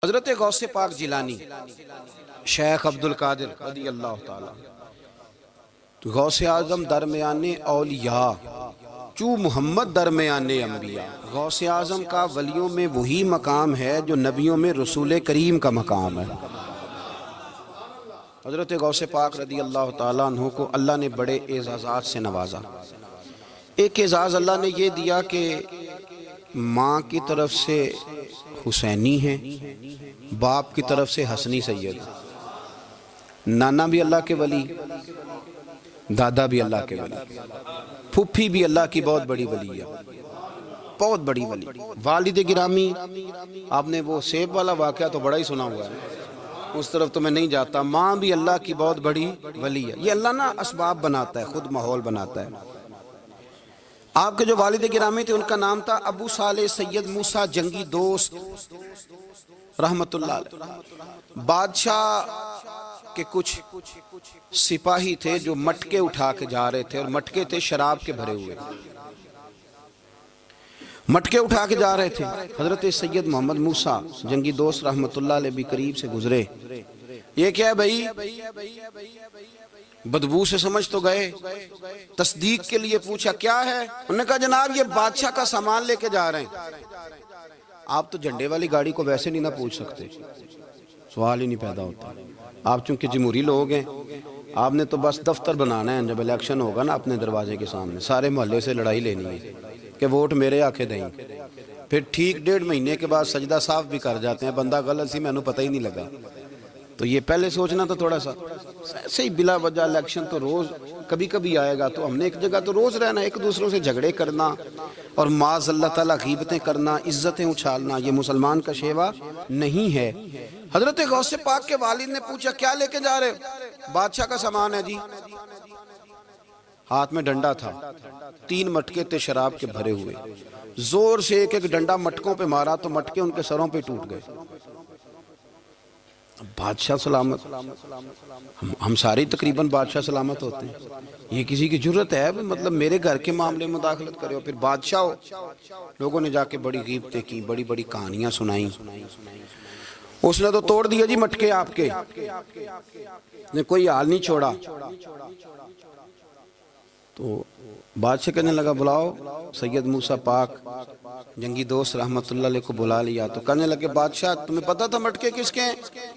حضرت غوث پاک جیلانی شیخ عبدالقادر رضی اللہ تعالیٰ غوث اعظم درمیان اولیاء چو محمد درمیان انبیاء۔ غوث اعظم کا ولیوں میں وہی مقام ہے جو نبیوں میں رسول کریم کا مقام ہے۔ حضرت غوث پاک رضی اللہ تعالیٰ عنہ کو اللہ نے بڑے اعزازات سے نوازا۔ ایک اعزاز اللہ نے یہ دیا کہ ماں کی طرف سے حسینی ہے، باپ کی طرف سے حسنی سید، نانا بھی اللہ کے ولی، دادا بھی اللہ کے ولی، پھپھی بھی اللہ کی بہت بڑی ولی ہے، بہت بڑی ولی۔ والد گرامی، آپ نے وہ سیب والا واقعہ تو بڑا ہی سنا ہوا ہے، اس طرف تو میں نہیں جاتا۔ ماں بھی اللہ کی بہت بڑی ولی ہے۔ یہ اللہ نا اسباب بناتا ہے، خود ماحول بناتا ہے۔ آپ کے جو والد گرامی تھے ان کا نام تھا ابو صالح سید موسیٰ جنگی دوست رحمت اللہ علیہ۔ بادشاہ کے کچھ سپاہی تھے جو مٹکے اٹھا کے جا رہے تھے، اور مٹکے تھے شراب کے بھرے ہوئے، مٹکے اٹھا کے جا رہے تھے۔ حضرت سید محمد موسیٰ جنگی دوست رحمت اللہ علیہ بھی قریب سے گزرے۔ یہ کیا ہے بھائی؟ بدبو سے سمجھ تو گئے، تصدیق کے لیے پوچھا کیا ہے؟ انہوں نے کہا جناب یہ بادشاہ کا سامان لے کے جا رہے ہیں۔ آپ تو جھنڈے والی گاڑی کو ویسے نہیں نہ پوچھ سکتے، سوال ہی نہیں پیدا ہوتا۔ آپ چونکہ جمہوری لوگ ہیں، آپ نے تو بس دفتر بنانا ہے، جب الیکشن ہوگا نا اپنے دروازے کے سامنے سارے محلے سے لڑائی لینی ہے کہ ووٹ میرے آکے دیں۔ پھر ٹھیک 1.5 مہینے کے بعد سجدہ صاف بھی کر جاتے ہیں، بندہ غلط سی میں نے پتہ ہی نہیں لگا۔ تو یہ پہلے سوچنا تو تھوڑا سا ایسے ہی بلا وجہ الیکشن تو روز کبھی کبھی آئے گا، تو ہم نے ایک جگہ تو روز رہنا، ایک دوسروں سے جھگڑے کرنا اور معاذ اللہ تعالیٰ غیبتیں کرنا، عزتیں اچھالنا، یہ مسلمان کا شیوا نہیں ہے۔ حضرت غوث پاک کے والد نے پوچھا کیا لے کے جا رہے؟ بادشاہ کا سامان ہے جی۔ ہاتھ میں ڈنڈا تھا، 3 مٹکے تھے شراب کے بھرے ہوئے، زور سے ایک ڈنڈا مٹکوں پہ مارا تو مٹکے ان کے سروں پہ ٹوٹ گئے۔ بادشاہ سلامت، ہم سارے تقریباً بادشاہ سلامت ہوتے ہیں، یہ کسی کی جرت ہے مطلب میرے گھر کے معاملے میں مداخلت کرے ہو، پھر بادشاہ ہو۔ لوگوں نے جا کے بڑی غیبتیں کی، بڑی بڑی کہانیاں سنائیں۔ اس نے تو توڑ دیا جی مٹکے آپ کے، نے کوئی حال نہیں چھوڑا۔ تو بادشاہ کہنے لگا بلاؤ سید موسیٰ پاک جنگی دوست رحمت اللہ علیہ کو بلا لیا۔ تو کہنے لگے بادشاہ تمہیں پتا تھا مٹکے کس کے ہیں؟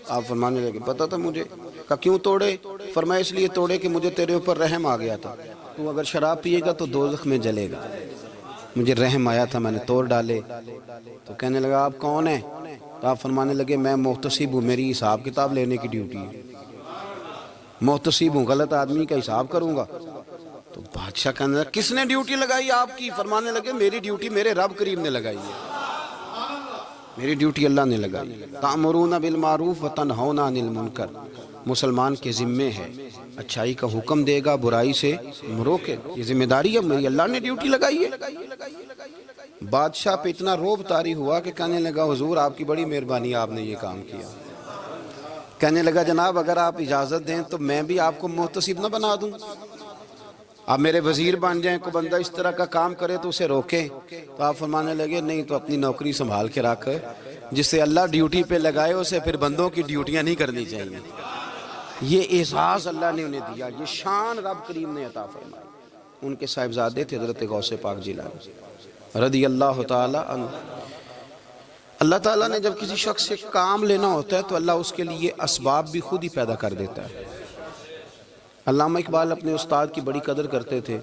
آپ فرمانے لگے پتا تھا مجھے۔ کہا کیوں توڑے؟ فرمایا اس لیے توڑے کہ مجھے تیرے اوپر رحم آ گیا تھا، تو اگر شراب پیے گا تو دوزخ میں جلے گا، مجھے رحم آیا تھا میں نے توڑ ڈالے۔ تو کہنے لگا آپ کون ہیں؟ تو آپ فرمانے لگے میں محتسب ہوں، میری حساب کتاب لینے کی ڈیوٹی ہے، محتسب ہوں، غلط آدمی کا حساب کروں گا۔ تو بادشاہ کہنے لگا کس نے ڈیوٹی لگائی آپ کی؟ فرمانے لگے میری ڈیوٹی میرے رب کریم نے لگائی ہے، میری ڈیوٹی اللہ نے لگائی ہے۔ تأمرون بالمعروف وتنہون عن المنکر، مسلمان کے ذمے ہے اچھائی کا حکم دے گا، برائی سے روکے، یہ ذمہ داری ہے میری، اللہ نے ڈیوٹی لگائی ہے۔ بادشاہ پہ اتنا روب طاری ہوا کہ کہنے لگا حضور آپ کی بڑی مہربانی، آپ نے یہ کام کیا۔ کہنے لگا جناب اگر آپ اجازت دیں تو میں بھی آپ کو محتسب نہ بنا دوں، آپ میرے وزیر بن جائیں، کوئی بندہ اس طرح کا کام کرے تو اسے روکیں۔ تو آپ فرمانے لگے نہیں، تو اپنی نوکری سنبھال کے رکھ، جسے اللہ ڈیوٹی پہ لگائے اسے پھر بندوں کی ڈیوٹیاں نہیں کرنی چاہیے۔ یہ اعزاز اللہ نے انہیں دیا، یہ شان رب کریم نے عطا فرمائی۔ ان کے صاحبزادے تھے حضرت غوث پاک جیلانی رضی اللہ تعالی عنہ۔ اللہ تعالیٰ نے جب کسی شخص سے کام لینا ہوتا ہے تو اللہ اس کے لیے اسباب بھی خود ہی پیدا کر دیتا ہے۔ علامہ اقبال اپنے استاد کی بڑی قدر کرتے تھے،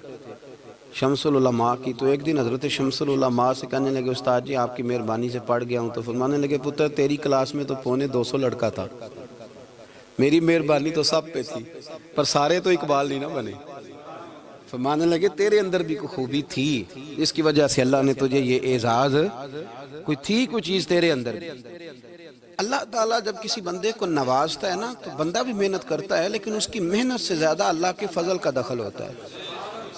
شمس العلماء کی۔ تو ایک دن حضرت شمس العلماء سے کہنے لگے استاد جی آپ کی مہربانی سے پڑھ گیا ہوں۔ تو فرمانے لگے پتر تیری کلاس میں تو 250 لڑکا تھا، میری مہربانی تو سب پہ تھی، پر سارے تو اقبال نہیں نہ بنے۔ فرمانے لگے تیرے اندر بھی کوئی خوبی تھی، اس کی وجہ سے اللہ نے تجھے یہ اعزاز، کوئی چیز تیرے اندر بھی۔ اللہ تعالیٰ جب کسی بندے کو نوازتا ہے نا تو بندہ بھی محنت کرتا ہے، لیکن اس کی محنت سے زیادہ اللہ کے فضل کا دخل ہوتا ہے۔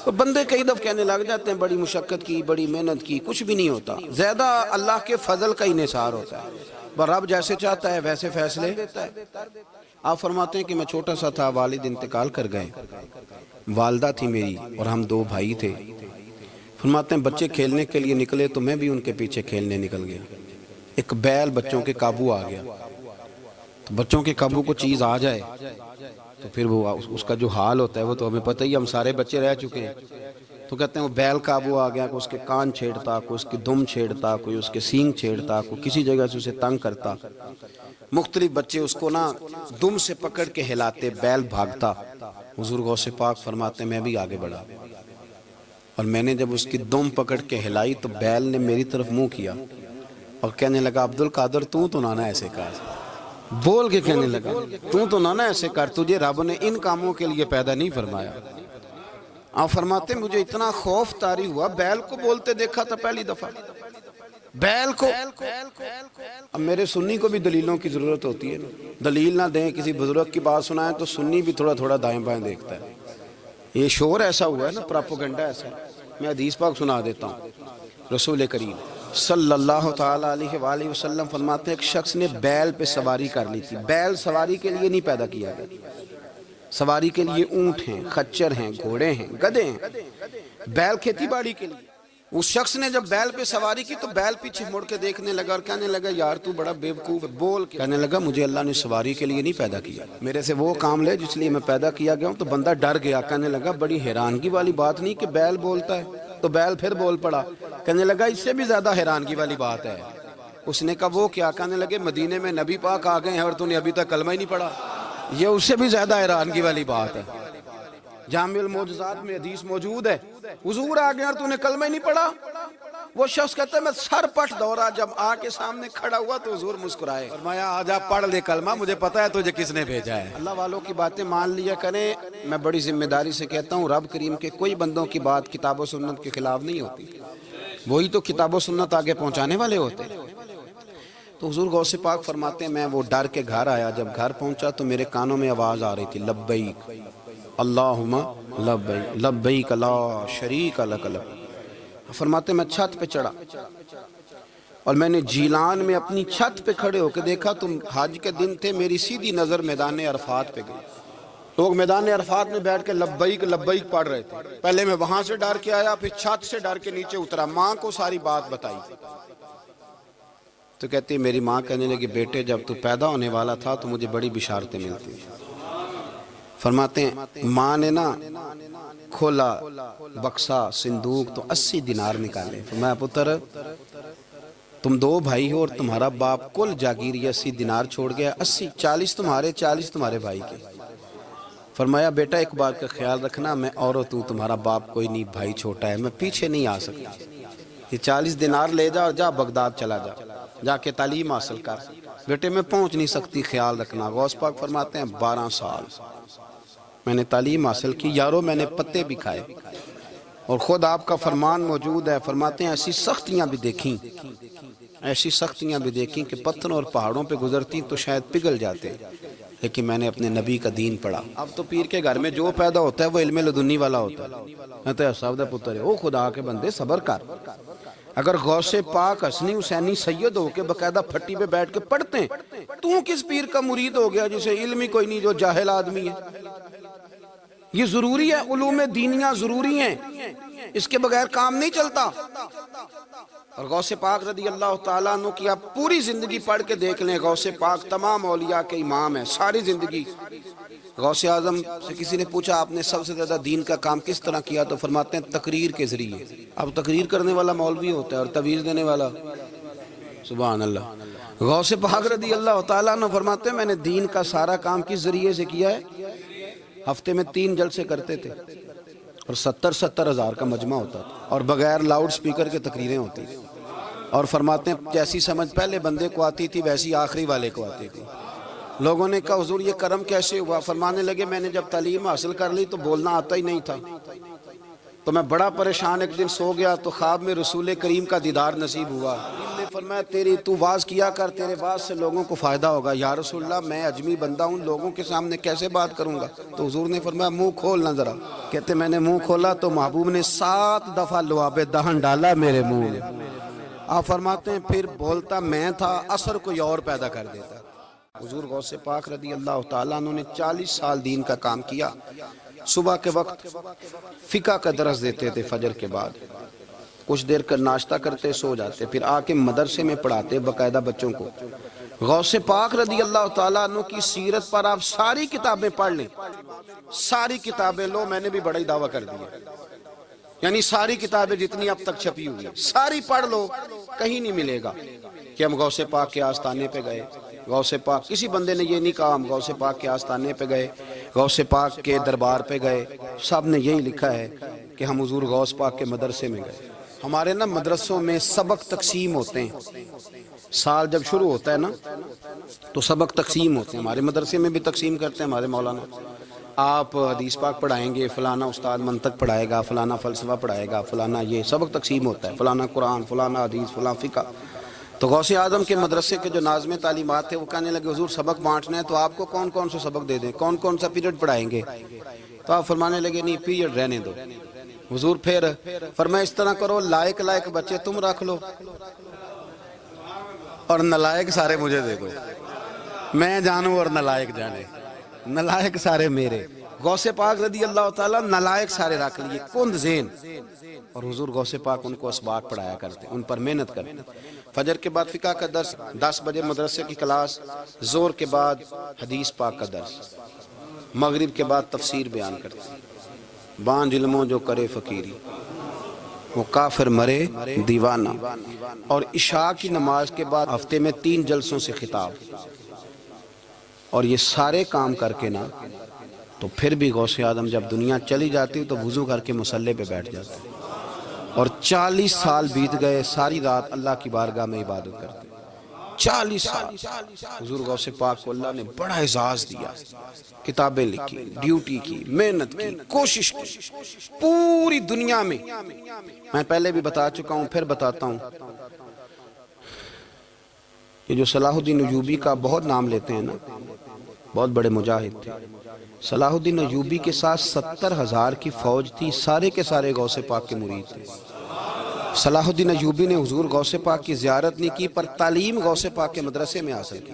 تو بندے کئی دفعہ کہنے لگ جاتے ہیں بڑی مشقت کی، بڑی محنت کی، کچھ بھی نہیں ہوتا، زیادہ اللہ کے فضل کا انحصار ہوتا ہے۔ رب جیسے چاہتا ہے ویسے فیصلے دیتا ہے۔ آپ فرماتے ہیں کہ میں چھوٹا سا تھا، والد انتقال کر گئے، والدہ تھی میری اور ہم 2 بھائی تھے۔ فرماتے ہیں بچے کھیلنے کے لیے نکلے تو میں بھی ان کے پیچھے کھیلنے نکل گیا۔ ایک بیل بچوں کے قابو آ گیا، تو بچوں کے قابو کو چیز آ جائے تو پھر وہ اس کا جو حال ہوتا ہے وہ تو ہمیں پتہ ہی، ہم سارے بچے رہ چکے ہیں۔ تو کہتے ہیں وہ بیل قابو آ گیا، کوئی اس کے کان چھیڑتا، کوئی اس کی دم چھیڑتا، کوئی اس کے سینگ چھیڑتا، کوئی کسی جگہ سے اسے تنگ کرتا، مختلف بچے اس کو نا دم سے پکڑ کے ہلاتے، بیل بھاگتا۔ حضور غوث پاک فرماتے میں بھی آگے بڑھا، اور میں نے جب اس کی دم پکڑ کے ہلائی تو بیل نے میری طرف منہ کیا اور کہنے لگا عبد القادر تو نہ ایسے کر، بول کے کہنے لگا تو نہ ایسے کر، تجھے رب نے ان کاموں کے لیے پیدا نہیں فرمایا۔ آپ فرماتے مجھے اتنا خوف طاری ہوا، بیل کو بولتے دیکھا تھا پہلی دفعہ، بیل کو۔ اب میرے سنی کو بھی دلیلوں کی ضرورت ہوتی ہے نا، دلیل نہ دیں، کسی بزرگ کی بات سنائیں تو سنی بھی تھوڑا تھوڑا دائیں بائیں دیکھتا ہے۔ یہ شور ایسا ہوا ہے نا، پراپوگنڈا ایسا ہے۔ میں حدیث پاک سنا دیتا ہوں۔ رسول کریم صلی اللہ تعالیٰ علیہ وآلہ وسلم فرماتے ہیں ایک شخص نے بیل پہ سواری کر لی تھی۔ بیل سواری کے لیے نہیں پیدا کیا گیا، سواری کے لیے اونٹ ہیں، خچر ہیں، گھوڑے ہیں، گدھے ہیں، بیل کھیتی باڑی کے لیے۔ اس شخص نے جب بیل پہ سواری کی تو بیل پیچھے مڑ کے دیکھنے لگا اور کہنے لگا یار تو بڑا بیوقوف ہے، بول کے کہنے لگا مجھے اللہ نے سواری کے لیے نہیں پیدا کیا، میرے سے وہ کام لے جس لیے میں پیدا کیا گیا ہوں۔ تو بندہ ڈر گیا، کہنے لگا بڑی حیرانگی والی بات نہیں کہ بیل بولتا ہے، تو بیل پھر بول پڑا۔ کہنے لگا اس سے بھی زیادہ حیرانگی والی بات ہے۔ اس نے کہا وہ کیا؟ کہنے لگے مدینے میں نبی پاک آ گئے ہیں اور تو نے ابھی تک کلمہ ہی نہیں پڑھا، یہ اس سے بھی زیادہ حیرانگی والی بات ہے۔ جامع المعجزات میں حدیث موجود ہے، حضور آ گئے اور تو نے کلمہ ہی نہیں پڑھا۔ وہ شخص کہتا ہے میں سر پٹ دورا، جب آ کے سامنے کھڑا ہوا تو حضور مسکرائے، فرمایا آجا پڑھ لے کلمہ، مجھے پتا ہے تجھے کس نے بھیجا ہے۔ اللہ والوں کی باتیں مان لیا کریں، میں بڑی ذمہ داری سے کہتا ہوں رب کریم کے کوئی بندوں کی بات کتاب و سنت کے خلاف نہیں ہوتی، وہی تو کتاب و سنت آگے پہنچانے والے ہوتے۔ تو حضور غوث پاک فرماتے ہیں میں وہ ڈر کے گھر آیا، جب گھر پہنچا تو میرے کانوں میں آواز آ رہی تھی لبیک اللہم لبیک لبیک لا شریک لک لبیک۔ فرماتے میں چھت پہ چڑھا اور میں نے جیلان میں اپنی چھت پہ کھڑے ہو کے دیکھا تو حج کے دن تھے، میری سیدھی نظر میدان عرفات پہ گئی، لوگ میدان عرفات میں بیٹھ کے لبیک لبیک پڑھ رہے تھے۔ پہلے میں وہاں سے ڈر کے آیا، پھر چھت سے ڈر کے نیچے اترا، ماں کو ساری بات بتائی تو کہتی میری ماں کہنے لگی بیٹے جب تو پیدا ہونے والا تھا تو مجھے بڑی بشارتیں ملتی۔ فرماتے ہیں ماں نے نا کھولا بکسا صندوق تو 80 دینار نکالے، فرمایا پتر تم 2 بھائی ہو اور تمہارا باپ کل جاگیر 80 دینار چھوڑ گیا، 80 40 تمہارے 40 تمہارے بھائی کے۔ فرمایا بیٹا ایک بات کا خیال رکھنا، میں اور تمہارا باپ کوئی نہیں، بھائی چھوٹا ہے، میں پیچھے نہیں آ سکتا، یہ 40 دینار لے جا اور جا بغداد چلا جا کے تعلیم حاصل کر، بیٹے میں پہنچ نہیں سکتی، خیال رکھنا۔ غوث پاک فرماتے ہیں 12 سال میں نے تعلیم حاصل کی یارو، میں نے پتے بھی کھائے، اور خود آپ کا فرمان موجود ہے، فرماتے ہیں ایسی سختیاں بھی دیکھیں، ایسی سختیاں بھی دیکھیں کہ پتھروں اور پہاڑوں پہ گزرتی تو شاید پگھل جاتے، لیکن میں نے اپنے نبی کا دین پڑھا۔ اب تو پیر کے گھر میں جو پیدا ہوتا ہے وہ علم لدنی والا ہوتا ہے، کہتے ہیں صاحب دا پتر ہے، او خدا کے بندے صبر کر۔ اگر غوث پاک حسنی حسینی سید ہو کے باقاعدہ پھٹی پہ بیٹھ کے پڑھتے ہیں، تو کس پیر کا مرید ہو گیا جسے علم ہی کوئی نہیں، جو جاہل آدمی ہے؟ یہ ضروری ہے، علوم دینیاں ضروری ہیں، اس کے بغیر کام نہیں چلتا۔ اور غوث پاک رضی اللہ تعالیٰ عنہ کی آپ پوری زندگی پڑھ کے دیکھ لیں، غوث پاک تمام اولیاء کے امام ہیں، ساری زندگی۔ غوث اعظم سے کسی نے پوچھا آپ نے سب سے زیادہ دین کا کام کس طرح کیا، تو فرماتے ہیں تقریر کے ذریعے۔ اب تقریر کرنے والا مولوی ہوتا ہے اور تویز دینے والا، سبحان اللہ۔ غوث پاک رضی اللہ تعالیٰ عنہ فرماتے ہیں میں نے دین کا سارا کام کس ذریعے سے کیا ہے، ہفتے میں 3 جلسے کرتے تھے اور 70 ہزار کا مجمع ہوتا تھا اور بغیر لاؤڈ سپیکر کے تقریریں ہوتی تھی، اور فرماتے ہیں جیسی سمجھ پہلے بندے کو آتی تھی ویسی آخری والے کو آتی تھی۔ لوگوں نے کہا حضور یہ کرم کیسے ہوا؟ فرمانے لگے میں نے جب تعلیم حاصل کر لی تو بولنا آتا ہی نہیں تھا، تو میں بڑا پریشان، ایک دن سو گیا تو خواب میں رسول کریم کا دیدار نصیب ہوا۔ فرمایا تیری تو واز کیا کر، تیرے واز سے لوگوں کو فائدہ ہوگا۔ یا رسول اللہ میں اجمی بندہ ہوں، لوگوں کے سامنے کیسے بات کروں گا؟ تو حضور نے فرمایا منہ کھولنا ذرا۔ کہتے میں نے منہ کھولا تو محبوب نے 7 دفعہ لعاب دہن ڈالا میرے منہ میں۔ آپ فرماتے ہیں پھر بولتا میں تھا، اثر کوئی اور پیدا کر دیتا۔ حضور غوث پاک رضی اللہ تعالیٰ عنہ نے 40 سال دین کا کام کیا۔ صبح کے وقت فقہ کا درس دیتے تھے فجر کے بعد، کچھ دیر کر ناشتہ کرتے سو جاتے، پھر آ کے مدرسے میں پڑھاتے باقاعدہ بچوں کو۔ غوث پاک رضی اللہ تعالیٰ عنہ کی سیرت پر آپ ساری کتابیں پڑھ لیں، ساری کتابیں لو، میں نے بھی بڑا ہی دعویٰ کر دیا، یعنی ساری کتابیں جتنی اب تک چھپی ہوئی ساری پڑھ لو، کہیں نہیں ملے گا کہ ہم غوث پاک کے آستانے پہ گئے۔ غوث پاک کسی بندے نے یہ نہیں کہا ہم غوث پاک کے آستانے پہ گئے، غوث پاک کے دربار پہ گئے، سب نے یہی لکھا ہے کہ ہم حضور غوث پاک کے مدرسے میں گئے۔ ہمارے نا مدرسوں میں سبق تقسیم ہوتے ہیں، سال جب شروع ہوتا ہے نا تو سبق تقسیم ہوتے ہیں، ہمارے مدرسے میں بھی تقسیم کرتے ہیں ہمارے مولانا۔ آپ حدیث پاک پڑھائیں گے، فلانا استاد منطق پڑھائے گا، فلانا فلسفہ پڑھائے گا، فلانا یہ سبق تقسیم ہوتا ہے، فلانا قرآن، فلانا حدیث، فلاں فقہ۔ تو غوث اعظم کے مدرسے کے جو ناظم تعلیمات تھے وہ کہنے لگے حضور سبق بانٹنا ہے تو آپ کو کون کون سے سبق دے دیں، کون کون سا پیریڈ پڑھائیں گے؟ تو آپ فرمانے لگے نہیں پیریڈ رہنے دو۔ حضور پھر فرمایا اس طرح کرو، لائق لائق بچے تم رکھ لو اور نالائق سارے مجھے دے دو، میں جانوں اور نالائق جانے، نالائق سارے میرے۔ غوث پاک رضی اللہ تعالیٰ نالائق سارے رکھ لیے، کند ذہن، اور حضور غوث پاک ان کو اسباق پڑھایا کرتے، ان پر محنت کرتے۔ فجر کے بعد فقہ کا درس، 10 بجے مدرسے کی کلاس، زور کے بعد حدیث پاک کا درس، مغرب کے بعد تفسیر بیان کرتے۔ بانج علموں جو کرے فقیری وہ کافر مرے دیوانہ، اور عشاء کی نماز کے بعد ہفتے میں 3 جلسوں سے خطاب۔ اور یہ سارے کام کر کے نا تو پھر بھی غوث اعظم جب دنیا چلی جاتی تو وضو کر کے مصلی پہ بیٹھ جاتے، اور 40 سال بیت گئے، ساری رات اللہ کی بارگاہ میں عبادت کرتے۔ 40 سال حضور غوث پاک کو اللہ نے بڑا اعزاز دیا، کتابیں لکھی، ڈیوٹی کی، محنت کی، کوشش کی پوری دنیا میں۔ میں پہلے بھی بتا چکا ہوں، پھر بتاتا ہوں، یہ جو صلاح الدین ایوبی کا بہت نام لیتے ہیں نا، بہت بڑے مجاہد تھے۔ صلاح الدین ایوبی کے ساتھ 70,000 کی فوج تھی، سارے کے سارے غوث پاک کے مرید تھے۔ صلاح الدین ایوبی نے حضور غوث پاک کی زیارت نہیں کی پر تعلیم غوث پاک کے مدرسے میں حاصل کی۔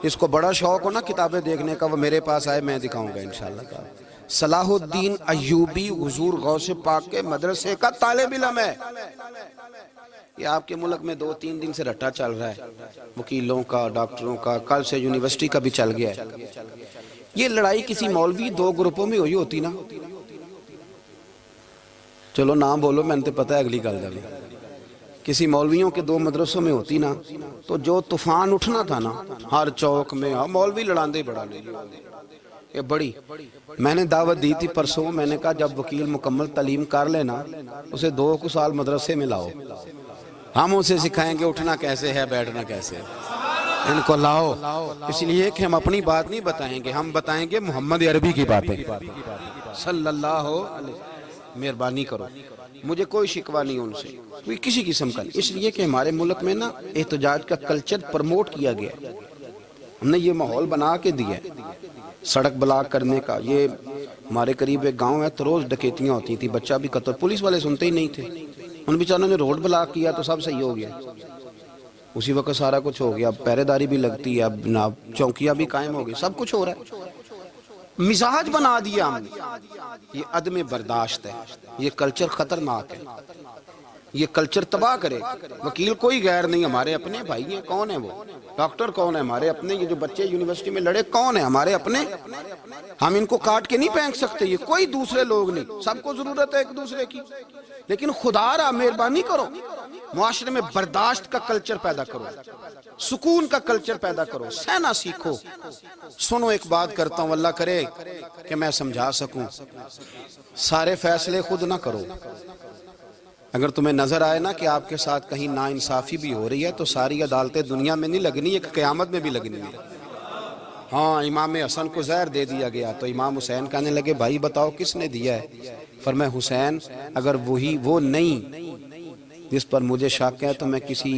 اس کو بڑا شوق ہو نا کتابیں دیکھنے کا، وہ میرے پاس آئے، میں دکھاؤں گا انشاءاللہ تعالی۔ صلاح الدین ایوبی حضور غوث پاک کے مدرسے کا طالب علم ہے۔ یہ آپ کے ملک میں 2-3 دن سے رٹا چل رہا ہے، وکیلوں کا، ڈاکٹروں کا، کل سے یونیورسٹی کا بھی چل گیا ہے۔ یہ لڑائی کسی مولوی 2 گروپوں میں ہوئی ہوتی نا، چلو نام بولو، میں نے پتہ ہے اگلی گل دا بھی، کسی مولویوں کے 2 مدرسوں میں ہوتی نا تو جو طوفان اٹھنا تھا نا ہر چوک میں، مولوی لڑاندے بڑا نہیں، یہ بڑی۔ میں نے دعوت دی تھی پرسوں، میں نے کہا جب وکیل مکمل تعلیم کر لینا اسے 2 سال مدرسے میں لاؤ، ہم اسے سکھائیں گے اٹھنا کیسے ہے، بیٹھنا کیسے ہے، ان کو لاؤ، اس لیے کہ ہم اپنی بات نہیں بتائیں گے، ہم بتائیں گے محمد عربی کی باتیں صلی اللہ علیہ۔ مہربانی کرو، مجھے کوئی شکوہ نہیں ان سے، کوئی کسی قسم کا نہیں، اس لیے کہ ہمارے ملک میں نا احتجاج کا کلچر پرموٹ کیا گیا ہے، ہم نے یہ ماحول بنا کے دیا ہے سڑک بلاک کرنے کا۔ یہ ہمارے قریب ایک گاؤں ہے تو روز ڈکیتیاں ہوتی تھی، بچہ بھی قتل، پولیس والے سنتے ہی نہیں تھے، ان بیچاروں نے روڈ بلاک کیا تو سب صحیح ہو گیا، اسی وقت سارا کچھ ہو گیا، اب پہرے داری بھی لگتی ہے، اب چوکیاں بھی قائم ہو گئی، سب کچھ ہو رہا ہے۔ مزاج بنا دیا ہم نے، یہ عدم برداشت ہے، یہ کلچر خطرناک ہے، یہ کلچر تباہ کرے۔ وکیل کوئی غیر نہیں، ہمارے اپنے بھائی ہیں، کون ہیں وہ؟ ڈاکٹر کون ہے ہمارے اپنے؟ یہ جو بچے یونیورسٹی میں لڑے کون ہیں ہمارے اپنے؟ ہم ان کو کاٹ کے نہیں پھینک سکتے، یہ کوئی دوسرے لوگ نہیں، سب کو ضرورت ہے ایک دوسرے کی، لیکن خدا را مہربانی کرو، معاشرے میں برداشت کا کلچر پیدا کرو، سکون کا کلچر پیدا کرو، سہنا سیکھو۔ سنو ایک بات کرتا ہوں، اللہ کرے کہ میں سمجھا سکوں، سارے فیصلے خود نہ کرو۔ اگر تمہیں نظر آئے نا کہ آپ کے ساتھ کہیں ناانصافی بھی ہو رہی ہے تو ساری عدالتیں دنیا میں نہیں لگنی، ایک قیامت میں بھی لگنی ہے۔ ہاں امام حسن کو زہر دے دیا گیا تو امام حسین کہنے لگے بھائی بتاؤ کس نے دیا ہے؟ فرمایا حسین اگر وہی وہ نہیں جس پر مجھے شک ہے تو میں کسی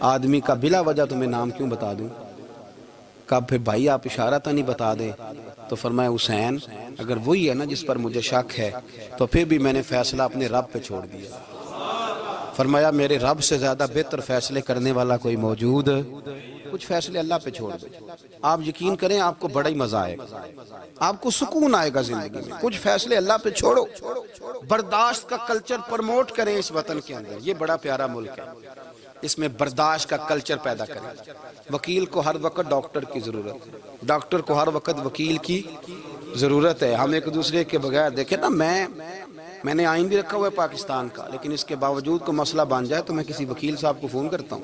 آدمی کا بلا وجہ تمہیں نام کیوں بتا دوں؟ کہا پھر بھائی آپ اشارہ تو نہیں بتا دے؟ تو فرمایا حسین اگر وہی ہے نا جس پر مجھے شک ہے تو پھر بھی میں نے فیصلہ اپنے رب پہ چھوڑ دیا۔ فرمایا میرے رب سے زیادہ بہتر فیصلے کرنے والا کوئی موجود کچھ فیصلے اللہ پہ چھوڑ دو. آپ یقین کریں آپ کو بڑا ہی مزہ آئے گا, آپ کو سکون آئے گا زندگی میں. کچھ فیصلے اللہ پہ چھوڑو, برداشت کا کلچر پروموٹ کریں اس وطن کے اندر. یہ بڑا پیارا ملک ہے, اس میں برداشت کا کلچر پیدا کریں. وکیل کو ہر وقت ڈاکٹر کی ضرورت ہے, ڈاکٹر کو ہر وقت وکیل کی ضرورت ہے. ہم ایک دوسرے کے بغیر دیکھیں نا, میں نے آئین بھی رکھا ہوا ہے پاکستان کا, لیکن اس کے باوجود کوئی مسئلہ بن جائے تو میں کسی وکیل صاحب کو فون کرتا ہوں,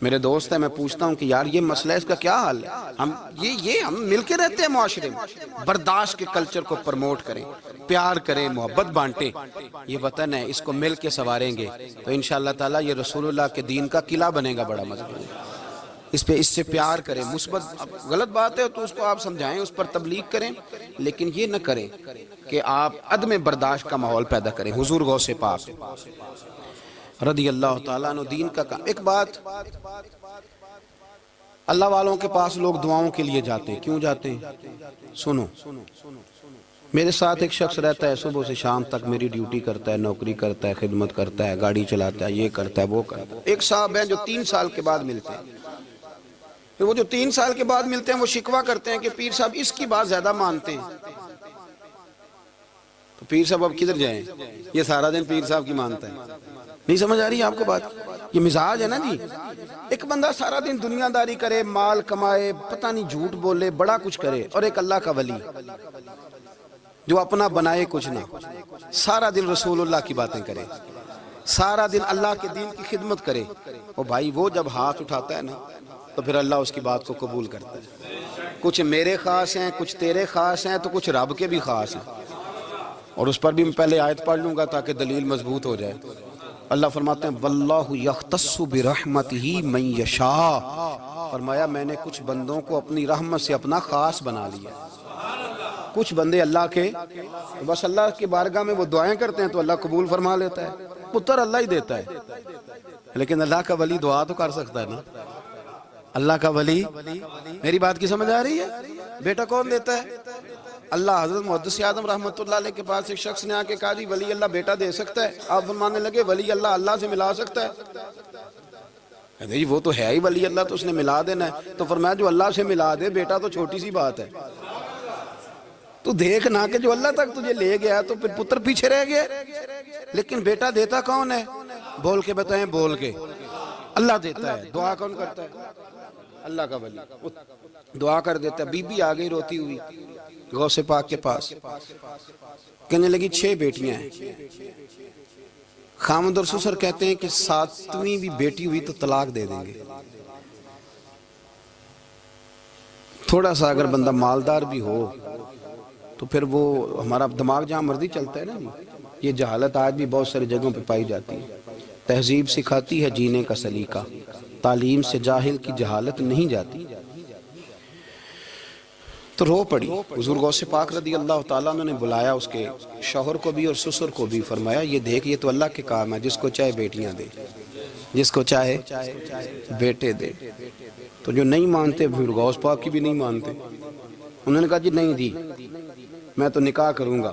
میرے دوست ہے, میں پوچھتا ہوں کہ یار یہ مسئلہ ہے, اس کا کیا حل ہے. ہم مل کے رہتے ہیں معاشرے میں. برداشت کے کلچر کو پروموٹ کریں, پیار کریں, محبت بانٹیں. یہ وطن ہے, اس کو مل کے سنواریں گے تو انشاءاللہ تعالیٰ یہ رسول اللہ کے دین کا قلعہ بنے گا بڑا مضبوط. اس سے پیار کریں, مثبت. غلط بات ہے تو اس کو آپ سمجھائیں, اس پر تبلیغ کریں, لیکن یہ نہ کریں کہ آپ عدم برداشت کا ماحول پیدا کریں. حضور غوث پاک رضی اللہ تعالیٰ عنہ دین کا کام. ایک بات, اللہ والوں کے پاس لوگ دعاؤں کے لیے جاتے ہیں. کیوں جاتے ہیں؟ سنو, میرے ساتھ ایک شخص رہتا ہے, صبح سے شام تک میری ڈیوٹی کرتا ہے, نوکری کرتا ہے, خدمت کرتا ہے, گاڑی چلاتا ہے, یہ کرتا ہے, وہ کرتا ہے. ایک صاحب ہیں جو 3 سال کے بعد ملتے ہیں. پھر وہ جو 3 سال کے بعد ملتے ہیں وہ شکوہ کرتے ہیں کہ پیر صاحب اس کی بات زیادہ مانتے ہیں. تو پیر صاحب اب کدھر جائیں, یہ سارا دن پیر صاحب کی مانتا ہے. نہیں سمجھ آ رہی ہے آپ کو بات؟ یہ مزاج ہے نا جی. ایک بندہ سارا دن دنیا داری کرے, مال کمائے, پتہ نہیں جھوٹ بولے, بڑا کچھ کرے, اور ایک اللہ کا ولی جو اپنا بنائے کچھ نہ, سارا دن رسول اللہ کی باتیں کرے, سارا دن اللہ کے دین کی خدمت کرے. اور بھائی وہ جب ہاتھ اٹھاتا ہے نا تو پھر اللہ اس کی بات کو قبول کرتا ہے. کچھ میرے خاص ہیں, کچھ تیرے خاص ہیں, تو کچھ رب کے بھی خاص ہیں. اور اس پر بھی میں پہلے آیت پڑھ لوں گا تاکہ دلیل مضبوط ہو جائے. اللہ فرماتے ہیں واللہ یختص برحمتہ من یشاء. فرمایا میں نے کچھ بندوں کو اپنی رحمت سے اپنا خاص بنا لیا. کچھ بندے اللہ کے بس اللہ کی بارگاہ میں وہ دعائیں کرتے ہیں تو اللہ قبول فرما لیتا ہے. پتر اللہ ہی دیتا ہے, لیکن اللہ کا ولی دعا تو کر سکتا ہے نا. اللہ کا ولی, میری بات کی سمجھ آ رہی ہے؟ بیٹا کون دیتا ہے؟ اللہ. حضرت محدث اعظم رحمۃ اللہ علیہ کے پاس ایک شخص نے آ کے کہا جی ولی اللہ بیٹا دے سکتا ہے؟ آپ فرمانے لگے ولی اللہ اللہ سے ملا سکتا ہے؟ جی وہ تو ہے ہی ولی اللہ, تو اس نے ملا دینا ہے. تو فرمایا جو اللہ سے ملا دے بیٹا تو چھوٹی سی بات ہے. تو دیکھ نہ کہ جو اللہ تک تجھے لے گیا تو پھر پتر پیچھے رہ گیا. لیکن بیٹا دیتا کون ہے؟ بول کے بتائیں, بول کے. اللہ دیتا ہے. دعا کون کرتا ہے؟ اللہ کا ولی دعا کر دیتا ہے. بی بی آ گئی روتی ہوئی غوث پاک کے پاس, کہنے لگی 6 بیٹیاں ہیں. خامد اور سسر کہتے ہیں کہ 7ویں بھی بیٹی ہوئی تو طلاق دے دیں گے. تھوڑا سا اگر بندہ مالدار بھی ہو تو پھر وہ ہمارا دماغ جہاں مرضی چلتا ہے نا. یہ جہالت آج بھی بہت ساری جگہوں پہ پائی جاتی ہے. تہذیب سکھاتی ہے جینے کا سلیقہ, تعلیم سے جاہل کی جہالت نہیں جاتی. تو رو پڑی. حضور غوث پاک رضی اللہ تعالیٰ نے بلایا اس کے شوہر کو بھی اور سسر کو بھی. فرمایا یہ دیکھ یہ تو اللہ کے کام ہے, جس کو چاہے بیٹیاں دے, جس کو چاہے بیٹے دے. تو جو نہیں مانتے پھر غوث پاک کی بھی نہیں مانتے. انہوں نے کہا جی نہیں دی, میں تو نکاح کروں گا.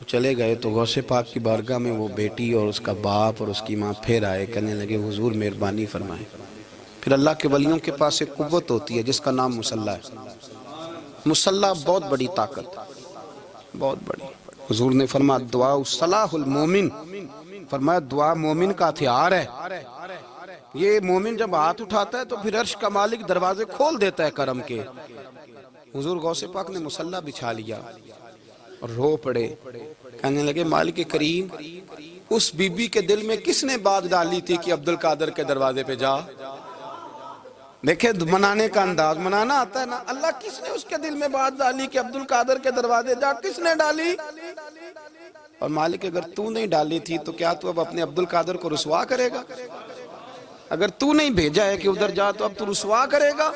چلے گئے تو غوث پاک کی بارگاہ میں وہ بیٹی اور اس کا باپ اور اس کی ماں پھر آئے, کہنے لگے حضور مہربانی فرمائیں. پھر اللہ کے ولیوں کے پاس ایک قوت ہوتی ہے جس کا نام مصلح ہے. مصلح بہت بڑی طاقت, بہت بڑی. حضور نے فرمایا دعا صلاح المومن, فرمایا دعا مومن کا ہتھیار ہے. یہ مومن جب ہاتھ اٹھاتا ہے تو پھر عرش کا مالک دروازے کھول دیتا ہے کرم کے. حضور غوث پاک نے مصلح بچھا لیا اور رو پڑے, کہنے لگے مالک کریم اس بی بی کے دل میں کس نے بات ڈالی تھی کہ عبد القادر کے دروازے پہ جا. دیکھیں منانے کا انداز, منانا آتا ہے نا. اللہ کس نے اس کے دل میں بات ڈالی کہ عبد القادر کے دروازے جا, کس نے ڈالی؟ اور مالک اگر تو نہیں ڈالی تھی تو کیا تو اب اپنے عبد القادر کو رسوا کرے گا؟ اگر تو نہیں بھیجا ہے کہ ادھر جا تو اب تو رسوا کرے گا؟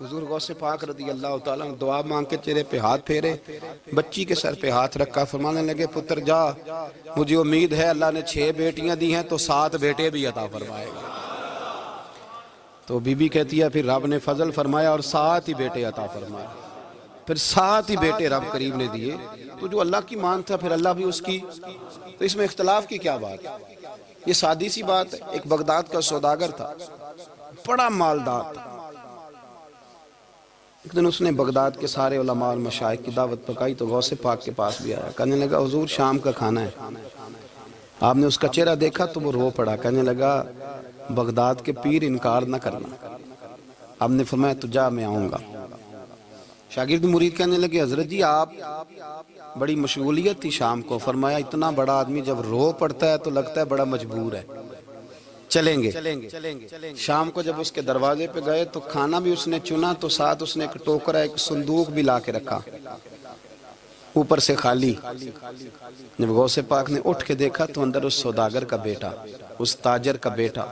حضور غوث پاک رضی اللہ تعالیٰ نے دعا مانگ کے چہرے پہ ہاتھ پھیرے, بچی کے سر پہ ہاتھ رکھا, فرمانے لگے پتر جا, مجھے امید ہے اللہ نے 6 بیٹیاں دی ہیں تو 7 بیٹے بھی عطا فرمائے گا. تو بی بی کہتی ہے پھر رب نے فضل فرمایا اور 7 ہی بیٹے عطا فرمائے. پھر 7 ہی بیٹے رب کریم نے دیے. تو جو اللہ کی مان تھا پھر اللہ بھی اس کی. تو اس میں اختلاف کی کیا بات ہے؟ یہ سادی سی بات ہے. ایک بغداد کا سوداگر تھا, بڑا مالدار تھا۔ ایک دن اس نے بغداد کے سارے علماء اور مشائخ کی دعوت پکائی تو غوث پاک کے پاس بھی آیا، کہنے لگا حضور شام کا کھانا ہے۔ آپ نے اس کا چہرہ دیکھا تو وہ رو پڑا، کہنے لگا بغداد کے پیر انکار نہ کرنا۔ آپ نے فرمایا تو جا میں آؤں گا۔ شاگرد مرید کہنے لگے حضرت جی آپ بڑی مشغولیت تھی شام کو، فرمایا اتنا بڑا آدمی جب رو پڑتا ہے تو لگتا ہے بڑا مجبور ہے، چلیں گے۔ شام کو جب اس کے دروازے پہ گئے تو کھانا بھی اس نے چنا تو ساتھ اس نے ایک ٹوکرا ایک صندوق بھی لا کے رکھا، اوپر سے خالی۔ جب غوث پاک نے اٹھ کے دیکھا تو اندر اس سوداگر کا بیٹا، اس تاجر کا بیٹا،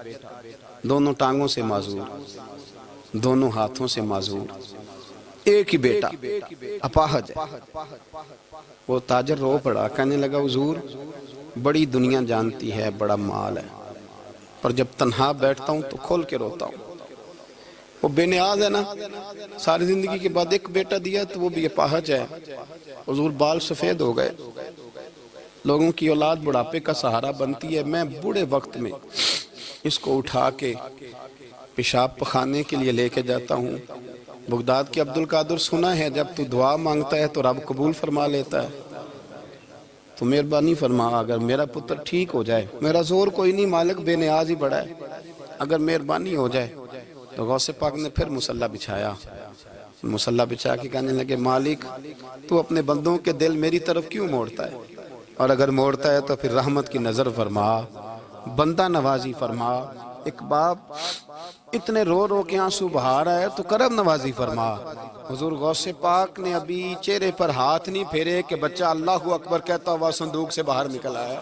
دونوں ٹانگوں سے معذور، دونوں ہاتھوں سے معذور، ایک ہی بیٹا اپاہج ہے۔ وہ تاجر رو پڑا، کہنے لگا حضور بڑی دنیا جانتی ہے، بڑا مال ہے، پر جب تنہا بیٹھتا ہوں تو کھول کے روتا ہوں۔ وہ بے نیاز ہے نا، ساری زندگی کے بعد ایک بیٹا دیا تو وہ بھی اپاہج ہے۔ حضور بال سفید ہو گئے، لوگوں کی اولاد بڑھاپے کا سہارا بنتی ہے، میں بوڑھے وقت میں اس کو اٹھا کے پیشاب پخانے کے لیے لے کے جاتا ہوں۔ بغداد کے عبد القادر سنا ہے جب تو دعا مانگتا ہے تو رب قبول فرما لیتا ہے، تو مہربانی فرما اگر میرا پتر ٹھیک ہو جائے، میرا زور کوئی نہیں مالک، بے نیاز ہی بڑا ہے، اگر مہربانی ہو جائے۔ تو غوث پاک نے پھر مصلی بچھایا، مصلی بچھا کے کہنے لگے مالک تو اپنے بندوں کے دل میری طرف کیوں موڑتا ہے، اور اگر موڑتا ہے تو پھر رحمت کی نظر فرما، بندہ نوازی فرما۔ ایک باپ اتنے رو رو کے آنسو بہا رہا ہے تو کرم نوازی فرما۔ حضور غوث پاک نے ابھی چہرے پر ہاتھ نہیں پھیرے کہ بچہ اللہ اکبر کہتا ہوا صندوق سے باہر نکل آیا۔